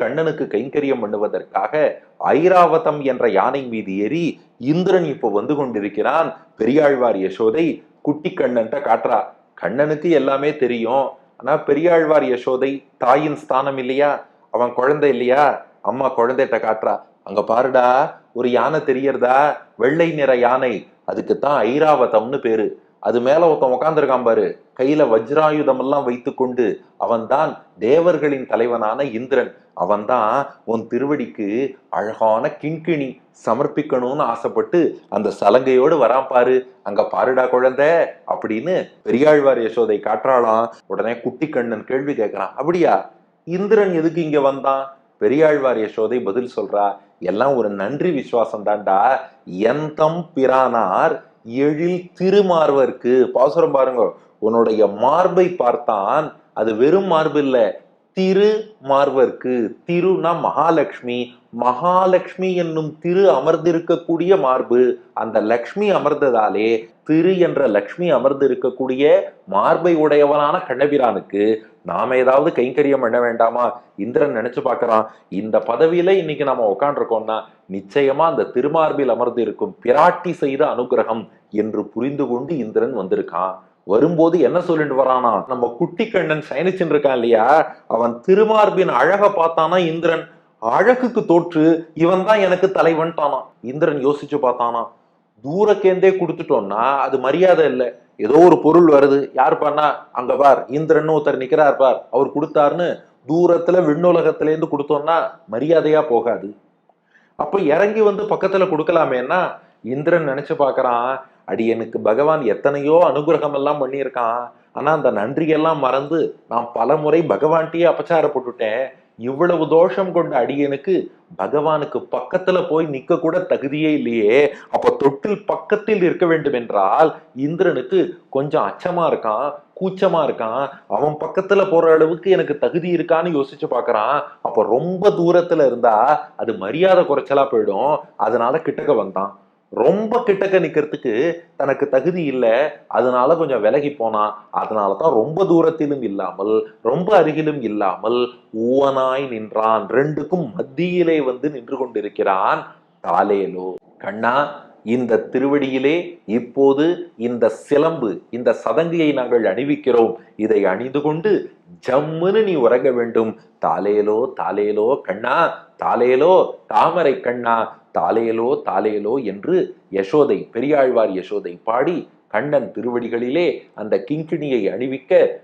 கண்ணனுக்கு கைங்கரியம் பண்ணுவதற்காக ஐராவதம் என்ற யானை மீது ஏறி இந்திரன் இப்போ வந்து கொண்டிருக்கிறான். பெரியாழ்வார் யசோதை குட்டி கண்ணன்ட்ட காட்டுறா. கண்ணனுக்கு எல்லாமே தெரியும். ஆனா பெரியாழ்வார் யசோதை தாயின் ஸ்தானம் இல்லையா, அவன் குழந்தை இல்லையா, அம்மா குழந்தைகிட்ட காட்டுறா. அங்க பாருடா, ஒரு யானை தெரியறதா, வெள்ளை நிற யானை, அதுக்குத்தான் ஐராவதம்னு பேரு. அது மேல ஒருத்தன் உட்காந்துருக்கான் பாரு, கையில வஜ்ராயுதம் எல்லாம் வைத்து கொண்டு. அவன்தான் தேவர்களின் தலைவனான இந்திரன். அவன்தான் உன் திருவடிக்கு அழகான கிண்கிணி சமர்ப்பிக்கணும்னு ஆசைப்பட்டு அந்த சலங்கையோடு வரான் பாரு. அங்க பாருடா குழந்தை அப்படின்னு பெரியாழ்வார் யசோதை காட்டுறாளாம். உடனே குட்டி கண்ணன் கேள்வி கேட்கிறான், அப்படியா, இந்திரன் எதுக்கு இங்க வந்தான்? பெரியாழ்வார் யசோதை பதில் சொல்றா, எல்லாம் ஒரு நன்றி விசுவாசம் தாண்டா. எந்தம் பிரானார் எழில் திருமார்வர்க்கு. பாசுரம் பாருங்க, உன்னுடைய மார்பை பார்த்தான், அது வெறும் மார்பு இல்ல, திரு மார்வர்க்கு. திருனா மகாலட்சுமி, மகாலட்சுமி என்னும் திரு அமர்ந்திருக்கக்கூடிய மார்பு. அந்த லக்ஷ்மி அமர்ந்ததாலே திரு என்ற லக்ஷ்மி அமர்ந்து இருக்கக்கூடிய மார்பை உடையவனான கண்ணபிரானுக்கு நாம ஏதாவது கைங்கரியம் பண்ண வேண்டாமா? இந்திரன் நினைச்சு பார்க்கறான், இந்த பதவியில இன்னைக்கு நாம உட்காண்டிருக்கோம்னா நிச்சயமா அந்த திருமார்பில் அமர்ந்து இருக்கும் பிராட்டி செய்த அனுகிரகம் என்று புரிந்து கொண்டு இந்திரன் வந்திருக்கான். வரும்போது என்ன சொல்லிட்டு வரானா, நம்ம குட்டி கண்ணன் சயனிச்சுட்டு இருக்கான் இல்லையா, அவன் திருமார்பின் அழக பார்த்தானா இந்திரன், அழகுக்கு தோற்று இவன் தான் எனக்கு தலைவன் தானா. இந்திரன் யோசிச்சு பார்த்தானா, தூரக்கேந்தே கொடுத்துட்டோம்னா அது மரியாதை இல்லை. ஏதோ ஒரு பொருள் வருது, யார் பண்ணா, அங்க பார் இந்திரன் ஒருத்தர் நிக்கிறார் பார், அவர் கொடுத்தாருன்னு தூரத்துல விண்ணுலகத்துல இருந்து கொடுத்தோம்னா மரியாதையா போகாது. அப்ப இறங்கி வந்து பக்கத்துல கொடுக்கலாமேன்னா இந்திரன் நினைச்சு பாக்குறான், அடியனுக்கு பகவான் எத்தனையோ அனுகிரகம் எல்லாம் பண்ணியிருக்கான். ஆனா அந்த நன்றியெல்லாம் மறந்து நான் பல முறை பகவான்கிட்டயே அபச்சாரப்பட்டுட்டேன். இவ்வளவு தோஷம் கொண்ட அடியனுக்கு பகவானுக்கு பக்கத்துல போய் நிக்க கூட தகுதியே இல்லையே. அப்ப தொட்டில் பக்கத்தில் இருக்க வேண்டும் என்றால் இந்திரனுக்கு கொஞ்சம் அச்சமா இருக்கான், கூச்சமா இருக்கான். அவன் பக்கத்துல போற அளவுக்கு எனக்கு தகுதி இருக்கான்னு யோசிச்சு பாக்குறான். அப்ப ரொம்ப தூரத்துல இருந்தா அது மரியாதை குறைச்சலா போயிடும். அதனால கிட்டக்க வந்தான். ரொம்ப கிட்டக்க நிக்கிறதுக்கு தனக்கு தகுதி இல்லை, அதனால கொஞ்சம் விலகி போனான். அதனாலதான் ரொம்ப தூரத்திலும் இல்லாமல் ரொம்ப அருகிலும் இல்லாமல் ஊவனாய் நின்றான். ரெண்டுக்கும் மத்தியிலே வந்து நின்று கொண்டிருக்கிறான். தாலேலோ, கண்ணா, இந்த திருவடியிலே இப்போது இந்த சிலம்பு, இந்த சதங்கையை நாங்கள் அணிவிக்கிறோம். இதை அணிந்து கொண்டு ஜம்முன்னு நீ உறங்க வேண்டும். தாலேலோ தாலேலோ கண்ணா, தாலேலோ தாமரை கண்ணா, தாலேலோ தாலேலோ என்று யசோதை, பெரியாழ்வார் யசோதை பாடி கண்ணன் திருவடிகளிலே அந்த கிங்கிணியை அணிவிக்க